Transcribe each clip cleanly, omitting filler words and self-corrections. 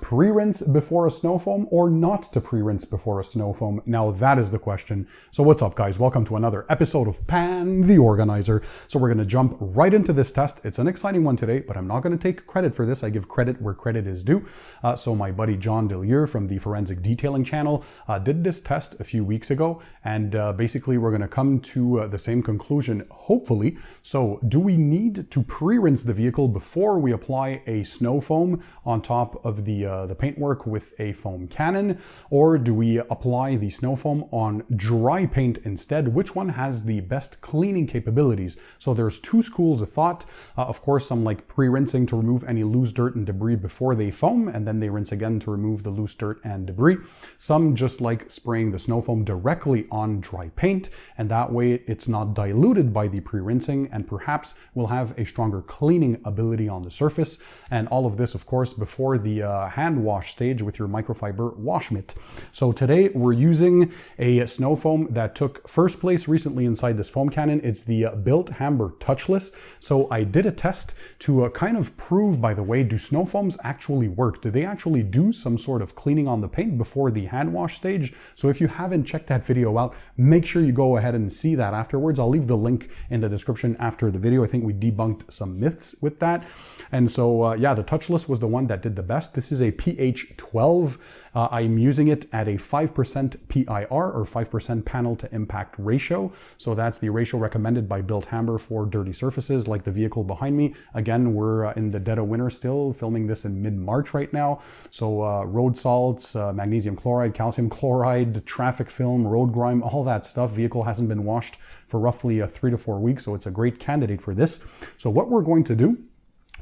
pre-rinse before a snow foam or not to pre-rinse before a snow foam? Now that is the question. So what's up, guys? Welcome to another episode of Pan the Organizer. So we're going to jump right into this test. It's an exciting one today, but I'm not going to take credit for this. I give credit where credit is due. So my buddy John Delier from the Forensic Detailing channel did this test a few weeks ago, and basically we're going to come to the same conclusion, hopefully. So do we need to pre-rinse the vehicle before we apply a snow foam on top of the paintwork with a foam cannon, or do we apply the snow foam on dry paint instead? Which one has the best cleaning capabilities? So there's two schools of thought. Of course, some like pre-rinsing to remove any loose dirt and debris before they foam, and then they rinse again to remove the loose dirt and debris. Some just like spraying the snow foam directly on dry paint, and that way it's not diluted by the pre-rinsing, and perhaps will have a stronger cleaning ability on the surface. And all of this, of course, before the hand wash stage with your microfiber wash mitt. So today we're using a snow foam that took first place recently inside this foam cannon. It's the Bilt Hamber Touchless. So I did a test to kind of prove, by the way, do snow foams actually work? Do they actually do some sort of cleaning on the paint before the hand wash stage? So if you haven't checked that video out, make sure you go ahead and see that afterwards. I'll leave the link in the description after the video. I think we debunked some myths with that. And so, yeah, the Touchless was the one that did the best. This is a pH 12. I'm using it at a 5% PIR, or 5% panel to impact ratio. So that's the ratio recommended by Bilt Hamber for dirty surfaces like the vehicle behind me. Again, we're in the dead of winter still, filming this in mid-March right now. So road salts, magnesium chloride, calcium chloride, traffic film, road grime, all that stuff. Vehicle hasn't been washed for roughly 3 to 4 weeks, so it's a great candidate for this. So what we're going to do,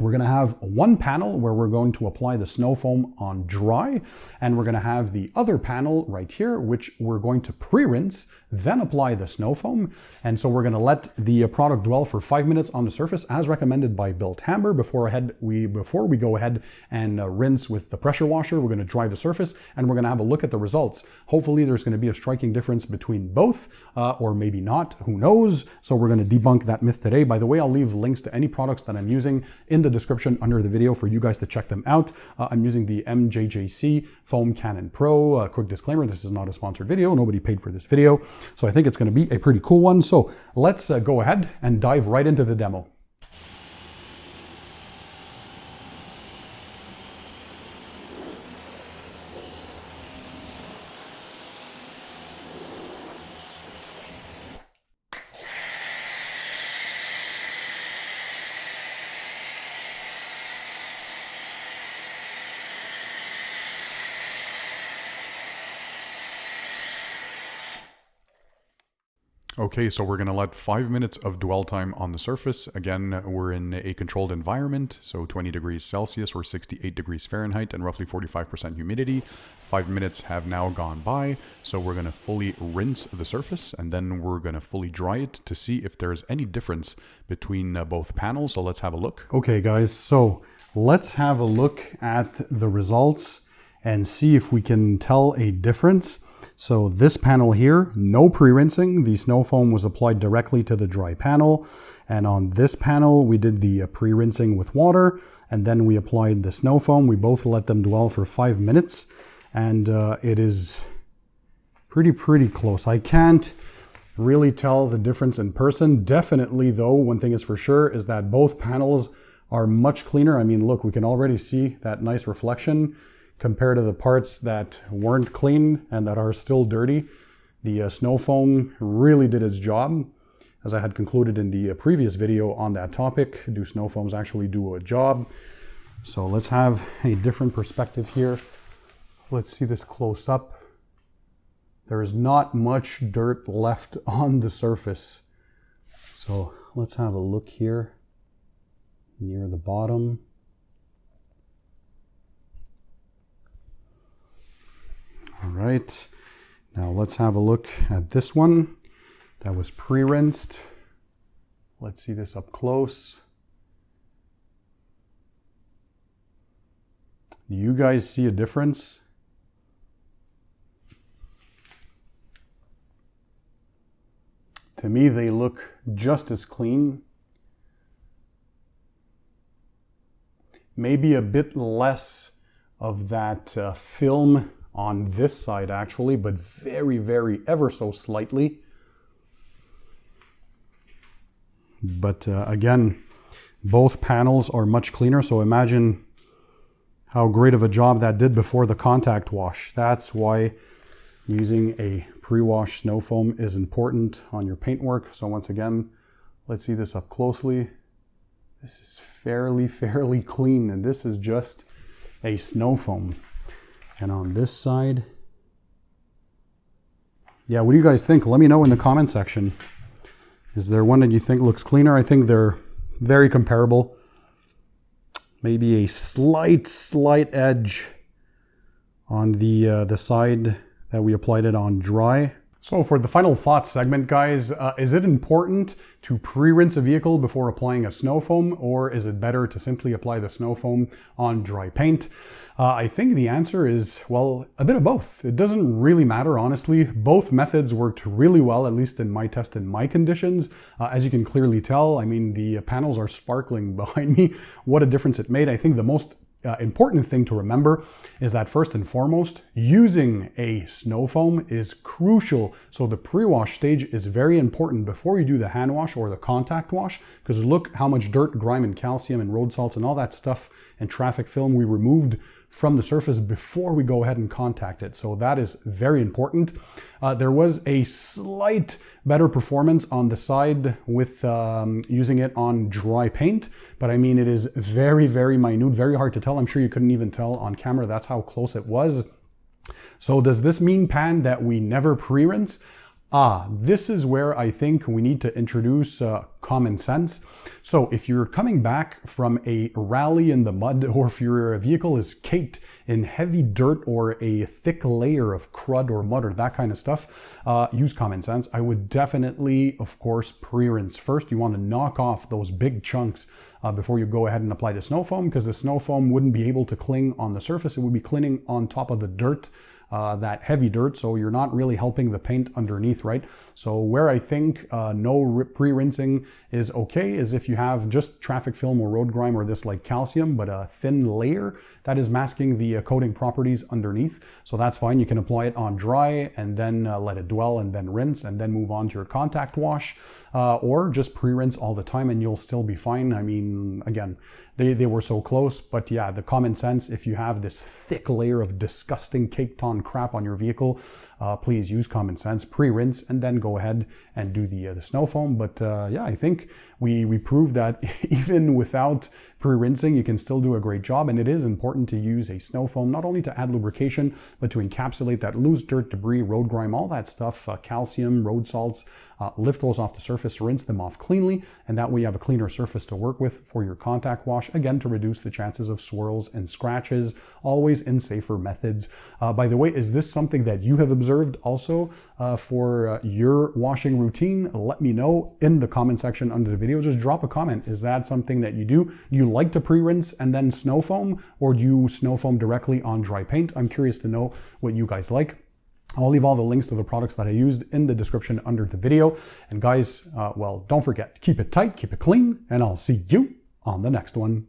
we're going to have one panel where we're going to apply the snow foam on dry, and we're going to have the other panel right here, which we're going to pre-rinse, then apply the snow foam. And so we're going to let the product dwell for 5 minutes on the surface as recommended by Bilt Hamber before we go ahead and rinse with the pressure washer. We're going to dry the surface, and we're going to have a look at the results. Hopefully there's going to be a striking difference between both, or maybe not, who knows. So we're going to debunk that myth today. By the way, I'll leave links to any products that I'm using in the description under the video for you guys to check them out. I'm using the MJJC Foam Cannon Pro. Quick disclaimer, this is not a sponsored video. Nobody paid for this video. So I think it's going to be a pretty cool one. So let's go ahead and dive right into the demo. Okay, so we're going to let 5 minutes of dwell time on the surface. Again, we're in a controlled environment, so 20 degrees Celsius or 68 degrees Fahrenheit and roughly 45% humidity. 5 minutes have now gone by, so we're going to fully rinse the surface, and then we're going to fully dry it to see if there's any difference between both panels. So let's have a look. Okay, guys, so let's have a look at the results and see if we can tell a difference. So this panel here, no pre-rinsing. The snow foam was applied directly to the dry panel. And on this panel, we did the pre-rinsing with water, and then we applied the snow foam. We both let them dwell for 5 minutes, and it is pretty close. I can't really tell the difference in person. Definitely though, one thing is for sure is that both panels are much cleaner. I mean, look, we can already see that nice reflection compared to the parts that weren't clean and that are still dirty. The snow foam really did its job. As I had concluded in the previous video on that topic, do snow foams actually do a job? So let's have a different perspective here. Let's see this close up. There's not much dirt left on the surface. So let's have a look here near the bottom. All right, now let's have a look at this one that was pre-rinsed. Let's see this up close. Do you guys see a difference? To me, they look just as clean. Maybe a bit less of that film on this side actually, but very, very ever so slightly. But again, both panels are much cleaner, so imagine how great of a job that did before the contact wash. That's why using a pre-wash snow foam is important on your paintwork. So once again, let's see this up closely. This is fairly clean, and this is just a snow foam. And on this side, yeah, what do you guys think? Let me know in the comment section. Is there one that you think looks cleaner? I think they're very comparable. Maybe a slight edge on the side that we applied it on dry. So for the final thoughts segment, guys, is it important to pre-rinse a vehicle before applying a snow foam, or is it better to simply apply the snow foam on dry paint? I think the answer is, well, a bit of both. It doesn't really matter, honestly. Both methods worked really well, at least in my test in my conditions. As you can clearly tell, I mean, the panels are sparkling behind me. What a difference it made. I think the most important thing to remember is that first and foremost, using a snow foam is crucial. So the pre-wash stage is very important before you do the hand wash or the contact wash, because look how much dirt, grime, and calcium and road salts and all that stuff and traffic film we removed from the surface before we go ahead and contact it. So that is very important. There was a slight better performance on the side with using it on dry paint, but I mean, it is very minute, very hard to tell. I'm sure you couldn't even tell on camera. That's how close it was. So does this mean, Pan, that we never pre-rinse? This is where I think we need to introduce common sense. So if you're coming back from a rally in the mud, or if your vehicle is caked in heavy dirt or a thick layer of crud or mud or that kind of stuff, use common sense. I would definitely, of course, pre-rinse first. You want to knock off those big chunks before you go ahead and apply the snow foam, because the snow foam wouldn't be able to cling on the surface. It would be clinging on top of the dirt, that heavy dirt, so you're not really helping the paint underneath, right? So where I think no pre-rinsing is okay is if you have just traffic film or road grime or this like calcium, but a thin layer that is masking the coating properties underneath. So that's fine. You can apply it on dry and then let it dwell and then rinse and then move on to your contact wash, or just pre-rinse all the time and you'll still be fine. I mean, again, they were so close, but yeah, the common sense, if you have this thick layer of disgusting caked on crap on your vehicle, please use common sense, pre-rinse, and then go ahead and do the snow foam. But yeah, I think we proved that even without pre-rinsing, you can still do a great job. And it is important to use a snow foam, not only to add lubrication, but to encapsulate that loose dirt, debris, road grime, all that stuff, calcium, road salts, lift those off the surface, rinse them off cleanly, and that way you have a cleaner surface to work with for your contact wash, again, to reduce the chances of swirls and scratches, always in safer methods. By the way, is this something that you have observed also for your washing routine? Let me know in the comment section under the video. Just drop a comment. Is that something that you do? Do you like to pre-rinse and then snow foam, or do you snow foam directly on dry paint? I'm curious to know what you guys like. I'll leave all the links to the products that I used in the description under the video. And guys, well, don't forget, keep it tight, keep it clean, and I'll see you on the next one.